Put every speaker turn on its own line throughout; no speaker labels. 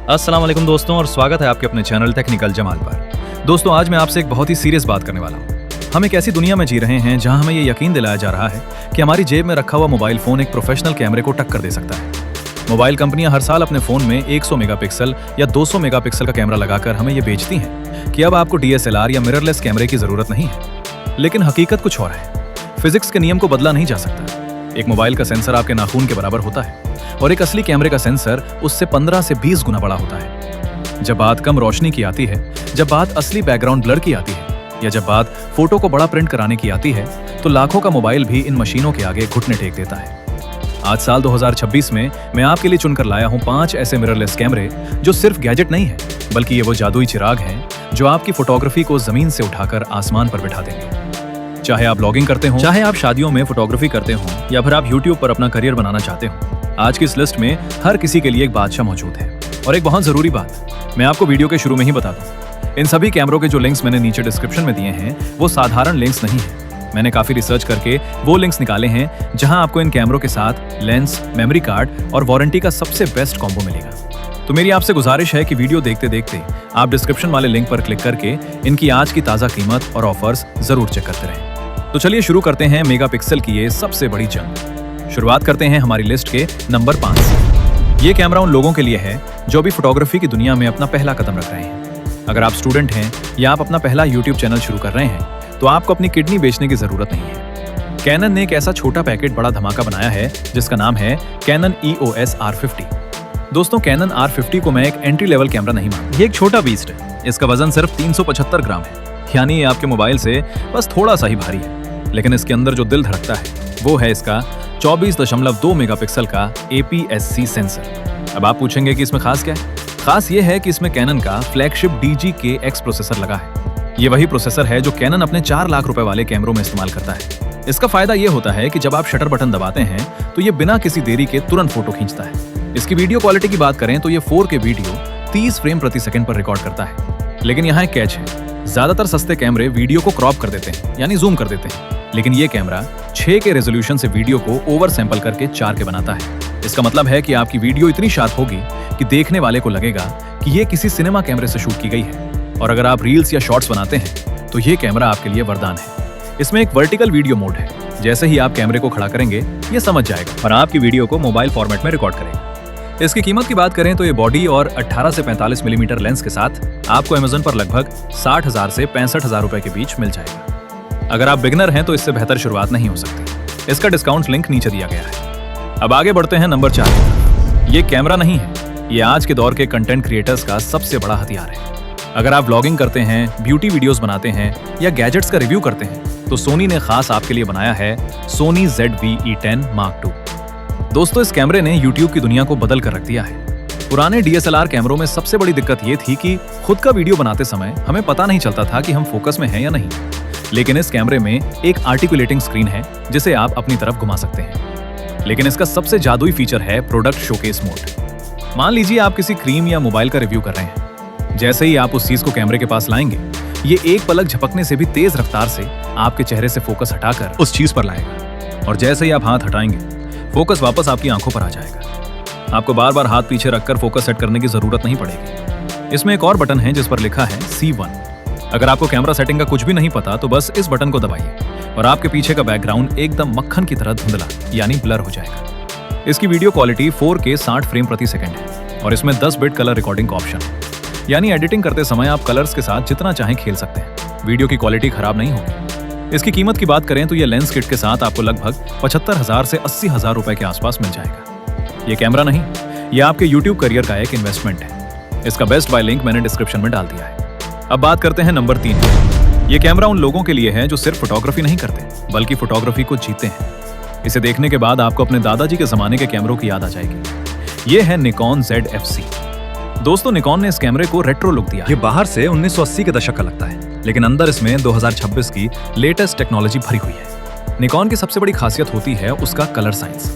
अस्सलाम वालेकुम दोस्तों और स्वागत है आपके अपने चैनल टेक्निकल जमाल पर। दोस्तों आज मैं आपसे एक बहुत ही सीरियस बात करने वाला हूँ। हम एक ऐसी दुनिया में जी रहे हैं जहां हमें ये यकीन दिलाया जा रहा है कि हमारी जेब में रखा हुआ मोबाइल फोन एक प्रोफेशनल कैमरे को टक्कर दे सकता है। मोबाइल कंपनियां हर साल अपने फोन में 100 मेगापिक्सल या 200 मेगापिक्सल का कैमरा लगाकर हमें ये बेचती हैं कि अब आपको DSLR या मिररलेस कैमरे की जरूरत नहीं है। लेकिन हकीकत कुछ और है। फिजिक्स के नियम को बदला नहीं जा सकता। एक मोबाइल का सेंसर आपके नाखून के बराबर होता है और एक असली कैमरे का सेंसर उससे 15 से 20 गुना बड़ा होता है। जब बात कम रोशनी की आती है, जब बात असली बैकग्राउंड ब्लर की आती है या जब बात फोटो को बड़ा प्रिंट कराने की आती है, तो लाखों का मोबाइल भी इन मशीनों के आगे घुटने टेक देता है। आज साल 2026 में मैं आपके लिए चुनकर लाया हूं 5 ऐसे मिररलेस कैमरे जो सिर्फ गैजेट नहीं है, बल्कि ये वो जादुई चिराग हैं जो आपकी फोटोग्राफी को जमीन से उठाकर आसमान पर बिठा देंगे। चाहे आप ब्लॉगिंग करते हो, चाहे आप शादियों में फोटोग्राफी करते हो या फिर आप YouTube पर अपना करियर बनाना चाहते हो, आज की इस लिस्ट में हर किसी के लिए एक बादशाह मौजूद है। और एक बहुत जरूरी बात मैं आपको वीडियो के शुरू में ही बता दूं, इन सभी कैमरों के जो लिंक्स मैंने नीचे डिस्क्रिप्शन में दिए हैं वो साधारण लिंक्स नहीं है। मैंने काफी रिसर्च करके वो लिंक्स निकाले हैं जहां आपको इन कैमरों के साथ लेंस, मेमोरी कार्ड और वारंटी का सबसे बेस्ट कॉम्बो मिलेगा। तो मेरी आपसे गुजारिश है कि वीडियो देखते देखते आप डिस्क्रिप्शन वाले लिंक पर क्लिक करके इनकी आज की ताजा कीमत और ऑफर्स जरूर चेक करते रहें। तो चलिए शुरू करते हैं मेगापिक्सल की ये सबसे बड़ी जंग। शुरुआत करते हैं हमारी लिस्ट के नंबर 5 से। ये कैमरा उन लोगों के लिए है जो भी फोटोग्राफी की दुनिया में अपना पहला कदम रख रहे हैं। अगर आप स्टूडेंट हैं या आप अपना पहला YouTube चैनल शुरू कर रहे हैं तो आपको अपनी किडनी बेचने की जरूरत नहीं है। कैनन ने एक ऐसा छोटा पैकेट बड़ा धमाका बनाया है जिसका नाम है कैनन EOS R50। दोस्तों कैनन R50 को मैं एक एंट्री लेवल कैमरा नहीं मानता। ये एक छोटा बीस्ट है। इसका वजन सिर्फ 375 ग्राम है, यानी ये आपके मोबाइल से बस थोड़ा सा ही भारी है। लेकिन इसके अंदर जो दिल धड़कता है वो है इसका 24.2 मेगापिक्सल का APS-C सेंसर। अब आप पूछेंगे कि इसमें खास क्या है? खास ये है कि इसमें कैनन का फ्लैगशिप DGK-X प्रोसेसर लगा है। ये वही प्रोसेसर है जो कैनन अपने 4 लाख रुपए वाले कैमरों में इस्तेमाल करता है। इसका फायदा ये होता है कि जब आप शटर बटन दबाते हैं तो ये बिना किसी देरी के तुरंत फोटो खींचता है। इसकी वीडियो क्वालिटी की बात करें तो ये 4K वीडियो 30 फ्रेम प्रति सेकंड पर रिकॉर्ड करता है। लेकिन यहाँ एक कैच है, ज्यादातर सस्ते कैमरे वीडियो को क्रॉप कर देते हैं, यानी जूम कर देते हैं। लेकिन ये कैमरा 6K रेजोल्यूशन से वीडियो को ओवर सैंपल करके 4K बनाता है। इसका मतलब है कि आपकी वीडियो इतनी शार्प होगी कि देखने वाले को लगेगा कि ये किसी सिनेमा कैमरे से शूट की गई है। और अगर आप रील्स या शॉर्ट्स बनाते हैं तो ये कैमरा आपके लिए वरदान है। इसमें एक वर्टिकल वीडियो मोड है। जैसे ही आप कैमरे को खड़ा करेंगे ये समझ जाएगा और आपकी वीडियो को मोबाइल फॉर्मेट में रिकॉर्ड करेगा। इसकी कीमत की बात करें तो ये बॉडी और 18 से 45 मिलीमीटर लेंस के साथ आपको अमेज़न पर लगभग 60,000 से 65,000 रुपए के बीच मिल जाएगा। अगर आप बिगनर हैं तो इससे बेहतर शुरुआत नहीं हो सकती। इसका डिस्काउंट लिंक नीचे दिया गया है। अब आगे बढ़ते हैं नंबर 4। ये कैमरा नहीं है, ये आज के दौर के कंटेंट क्रिएटर्स का सबसे बड़ा हथियार है। अगर आप व्लॉगिंग करते हैं, ब्यूटी वीडियोस बनाते हैं या गैजेट्स का रिव्यू करते हैं तो सोनी ने खास आपके लिए बनाया है सोनी ZV-E10 Mark II। दोस्तों इस कैमरे ने YouTube की दुनिया को बदल कर रख दिया है। पुराने DSLR कैमरों में सबसे बड़ी दिक्कत ये थी कि खुद का वीडियो बनाते समय हमें पता नहीं चलता था कि हम फोकस में हैं या नहीं। लेकिन इस कैमरे में एक आर्टिकुलेटिंग स्क्रीन है जिसे आप अपनी तरफ घुमा सकते हैं। लेकिन इसका सबसे जादुई फीचर है प्रोडक्ट शोकेस मोड। मान लीजिए आप किसी क्रीम या मोबाइल का रिव्यू कर रहे हैं। जैसे ही आप उस चीज को कैमरे के पास लाएंगे, ये एक पलक झपकने से भी तेज रफ्तार से आपके चेहरे से फोकस हटाकर उस चीज पर लाएगा। और जैसे ही आप हाथ हटाएंगे, फोकस वापस आपकी आंखों पर आ जाएगा। आपको बार बार हाथ पीछे रखकर फोकस सेट करने की जरूरत नहीं पड़ेगी। इसमें एक और बटन है जिस पर लिखा है C1। अगर आपको कैमरा सेटिंग का कुछ भी नहीं पता तो बस इस बटन को दबाइए और आपके पीछे का बैकग्राउंड एकदम मक्खन की तरह धुंधला यानी ब्लर हो जाएगा। इसकी वीडियो क्वालिटी 4K 60 फ्रेम प्रति सेकंड है और इसमें 10 बिट कलर रिकॉर्डिंग का ऑप्शन है, यानी एडिटिंग करते समय आप कलर्स के साथ जितना चाहें खेल सकते हैं। वीडियो की क्वालिटी खराब नहीं होगी। इसकी कीमत की बात करें तो ये लेंस किट के साथ आपको लगभग 75,000 से 80,000 रुपए के आसपास मिल जाएगा। ये कैमरा नहीं, ये आपके YouTube करियर का एक इन्वेस्टमेंट है। इसका बेस्ट बाय लिंक मैंने डिस्क्रिप्शन में डाल दिया है। अब बात करते हैं नंबर 3। ये कैमरा उन लोगों के लिए है जो सिर्फ फोटोग्राफी नहीं करते बल्कि फोटोग्राफी को जीते हैं। इसे देखने के बाद आपको अपने दादाजी के जमाने के कैमरों की याद आ जाएगी। ये है Nikon ZF-C। दोस्तों निकॉन ने इस कैमरे को रेट्रो लुक दिया। ये बाहर से 1980 के दशक का लगता है, लेकिन अंदर इसमें 2026 की लेटेस्ट टेक्नोलॉजी भरी हुई है। निकॉन की सबसे बड़ी खासियत होती है उसका कलर साइंस।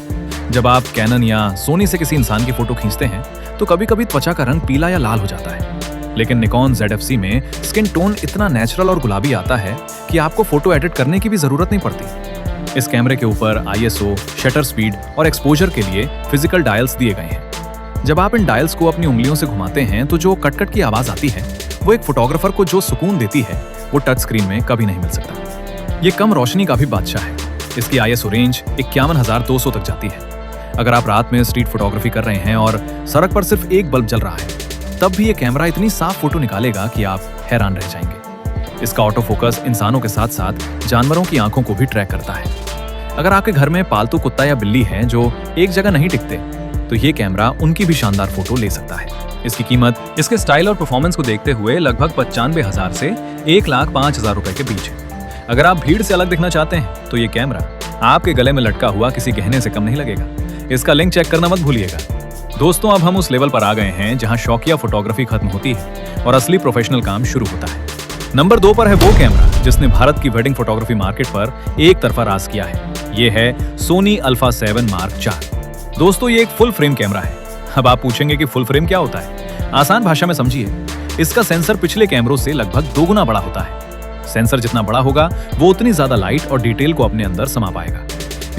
जब आप कैनन या सोनी से किसी इंसान की फोटो खींचते हैं तो कभी कभी त्वचा का रंग पीला या लाल हो जाता है, लेकिन Nikon ZF-C में स्किन टोन इतना नेचुरल और गुलाबी आता है कि आपको फोटो एडिट करने की भी जरूरत नहीं पड़ती। इस कैमरे के ऊपर ISO, शटर स्पीड और एक्सपोजर के लिए फिजिकल डायल्स दिए गए हैं। जब आप इन डायल्स को अपनी उंगलियों से घुमाते हैं तो जो कटकट की आवाज आती है वो एक फोटोग्राफर को जो सुकून देती है वो टच स्क्रीन में कभी नहीं मिल सकता। ये कम रोशनी का भी बादशाह है। इसकी ISO रेंज 51,200 तक जाती है। अगर आप रात में स्ट्रीट फोटोग्राफी कर रहे हैं और सड़क पर सिर्फ एक बल्ब जल रहा है तब भी ये कैमरा इतनी साफ फोटो निकालेगा कि आप हैरान रह जाएंगे। इसका ऑटो फोकस इंसानों के साथ साथ जानवरों की आंखों को भी ट्रैक करता है। अगर आपके घर में पालतू कुत्ता या बिल्ली है जो एक जगह नहीं टिकते तो ये कैमरा उनकी भी शानदार फोटो ले सकता है। इसकी कीमत इसके स्टाइल और परफॉर्मेंस को देखते हुए लगभग 95,000 से 1,05,000 रुपए के बीच है। अगर आप भीड़ से अलग दिखना चाहते हैं तो ये कैमरा आपके गले में लटका हुआ किसी गहने से कम नहीं लगेगा। इसका लिंक चेक करना मत भूलिएगा। दोस्तों, अब हम उस लेवल पर आ गए हैं जहां शौकिया फोटोग्राफी खत्म होती है और असली प्रोफेशनल काम शुरू होता है। नंबर 2 पर है वो कैमरा जिसने भारत की वेडिंग फोटोग्राफी मार्केट पर एक तरफा राज किया है। ये है सोनी अल्फा 7 मार्क 4। दोस्तों, ये एक फुल फ्रेम कैमरा है। अब आप पूछेंगे कि फुल फ्रेम क्या होता है। आसान भाषा में समझिए, इसका सेंसर पिछले कैमरों से लगभग 2 गुना बड़ा होता है। सेंसर जितना बड़ा होगा वो उतनी ज्यादा लाइट और डिटेल को अपने अंदर समा पाएगा।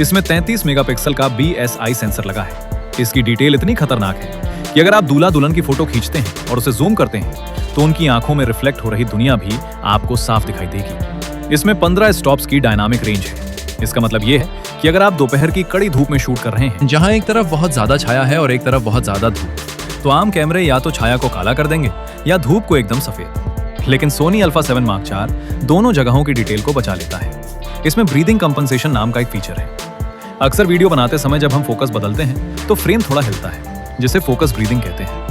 इसमें 33 मेगापिक्सल का BSI सेंसर लगा है। इसकी डिटेल इतनी खतरनाक है कि अगर आप दूल्हा दुल्हन की फोटो खींचते हैं और उसे जूम करते हैं तो उनकी आंखों में रिफ्लेक्ट हो रही दुनिया भी आपको साफ दिखाई देगी। इसमें 15 स्टॉप्स की डायनामिक रेंज है। इसका मतलब ये है कि अगर आप दोपहर की कड़ी धूप में शूट कर रहे हैं जहां एक तरफ बहुत ज्यादा छाया है और एक तरफ बहुत ज्यादा धूप, तो आम कैमरे या तो छाया को काला कर देंगे या धूप को एकदम सफेद। लेकिन सोनी अल्फा 7 मार्क 4 दोनों जगहों की डिटेल को बचा लेता है। इसमें ब्रीदिंग कंपनसेशन नाम का एक फीचर है। अक्सर वीडियो बनाते समय जब हम फोकस बदलते हैं तो फ्रेम थोड़ा हिलता है, जिसे फोकस ब्रीदिंग कहते हैं।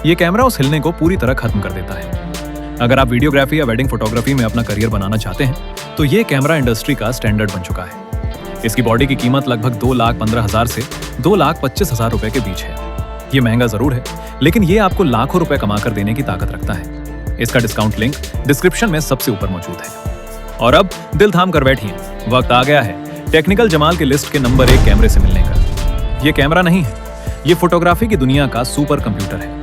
ये कैमरा उस हिलने को पूरी तरह खत्म कर देता है। अगर आप वीडियोग्राफी या वेडिंग फोटोग्राफी में अपना करियर बनाना चाहते हैं तो ये कैमरा इंडस्ट्री का स्टैंडर्ड बन चुका है। इसकी बॉडी की कीमत लगभग 2,15,000 से 2,25,000 रुपए के बीच है। ये महंगा जरूर है, लेकिन ये आपको लाखों रुपए कमा कर देने की ताकत रखता है। इसका डिस्काउंट लिंक डिस्क्रिप्शन में सबसे ऊपर मौजूद है। और अब दिल थाम कर बैठिए, वक्त आ गया है टेक्निकल जमाल की लिस्ट के नंबर 1 कैमरे से मिलने का। ये कैमरा नहीं है, ये फोटोग्राफी की दुनिया का सुपर कंप्यूटर है।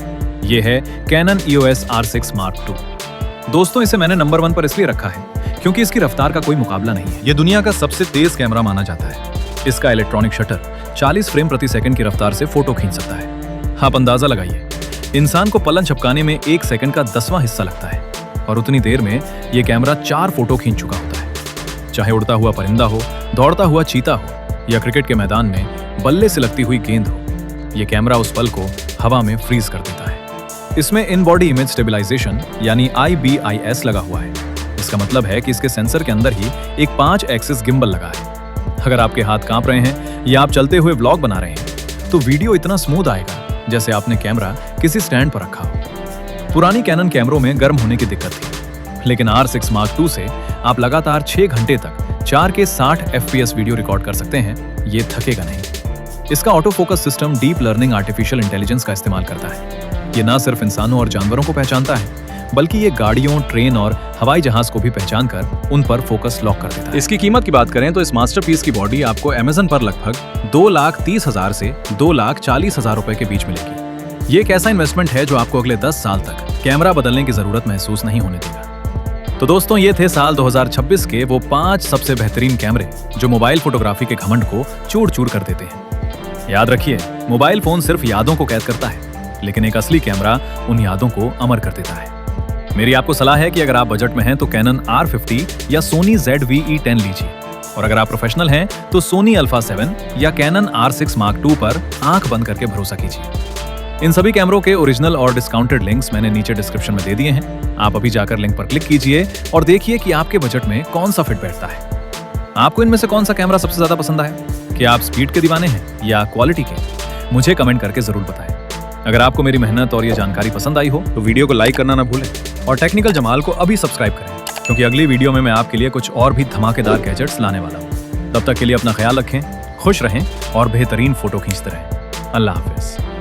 ये है cannon EOS R6 Mark II। दोस्तों, इसे मैंने नंबर 1 पर इसलिए रखा है क्योंकि इसकी रफ्तार का कोई मुकाबला नहीं है। ये दुनिया का सबसे तेज कैमरा माना जाता है। इसका इलेक्ट्रॉनिक शटर 40 फ्रेम प्रति सेकंड की रफ्तार से फोटो खींच सकता है। आप अंदाजा लगाइए, इंसान को पलक झपकाने में 1 सेकंड का 10वां हिस्सा लगता है और उतनी देर में ये कैमरा 4 फोटो खींच चुका होता है। चाहे उड़ता हुआ परिंदा हो, दौड़ता हुआ चीता हो या क्रिकेट के मैदान में बल्ले से लगती हुई गेंद हो, ये कैमरा उस पल को हवा में फ्रीज कर देता है। इसमें इन बॉडी इमेज स्टेबलाइजेशन यानी IBIS लगा हुआ है। इसका मतलब है कि इसके सेंसर के अंदर ही एक 5 एक्सिस गिम्बल लगा है। अगर आपके हाथ कांप रहे हैं या आप चलते हुए व्लॉग बना रहे हैं तो वीडियो इतना स्मूथ आएगा जैसे आपने कैमरा किसी स्टैंड पर रखा हो। पुरानी कैनन कैमरों में गर्म होने की दिक्कत थी, लेकिन R6 Mark II से आप लगातार 6 घंटे तक 4K 60 FPS वीडियो रिकॉर्ड कर सकते हैं। ये थकेगा नहीं। इसका auto focus system deep learning artificial intelligence का इस्तेमाल करता है। ये न सिर्फ इंसानों और जानवरों को पहचानता है बल्कि ये गाड़ियों, ट्रेन और हवाई जहाज को भी पहचान कर उन पर फोकस लॉक कर देता है। इसकी कीमत की बात करें तो इस मास्टरपीस की बॉडी आपको अमेज़न पर लगभग 2,30,000 से 2,40,000 रुपए के बीच मिलेगी। ये एक ऐसा इन्वेस्टमेंट है जो आपको अगले 10 साल तक कैमरा बदलने की जरूरत महसूस नहीं होने देगा। तो दोस्तों, ये थे साल 2026 के वो 5 सबसे बेहतरीन कैमरे जो मोबाइल फोटोग्राफी के घमंड को चूर चूर कर देते हैं। याद रखिए, मोबाइल फोन सिर्फ यादों को कैद करता है, लेकिन एक असली कैमरा उन यादों को अमर कर देता है। मेरी आपको सलाह है कि अगर आप बजट में हैं तो कैनन R50 या सोनी ZV-E10 लीजिए, और अगर आप प्रोफेशनल हैं तो सोनी अल्फा 7 या कैनन R6 Mark II पर आंख बंद करके भरोसा कीजिए। इन सभी कैमरों के ओरिजिनल और डिस्काउंटेड लिंक्स मैंने नीचे डिस्क्रिप्शन में दे दिए हैं। आप अभी जाकर लिंक पर क्लिक कीजिए और देखिए कि आपके बजट में कौन सा फिट बैठता है। आपको इनमें से कौन सा कैमरा सबसे ज्यादा पसंद आया? क्या आप स्पीड के दीवाने हैं या क्वालिटी के? मुझे कमेंट करके जरूर बताएं। अगर आपको मेरी मेहनत और ये जानकारी पसंद आई हो तो वीडियो को लाइक करना ना भूलें और टेक्निकल जमाल को अभी सब्सक्राइब करें, क्योंकि अगली वीडियो में मैं आपके लिए कुछ और भी धमाकेदार गैजेट्स लाने वाला हूँ। तब तक के लिए अपना ख्याल रखें, खुश रहें और बेहतरीन फोटो खींचते रहें। अल्लाह हाफिज।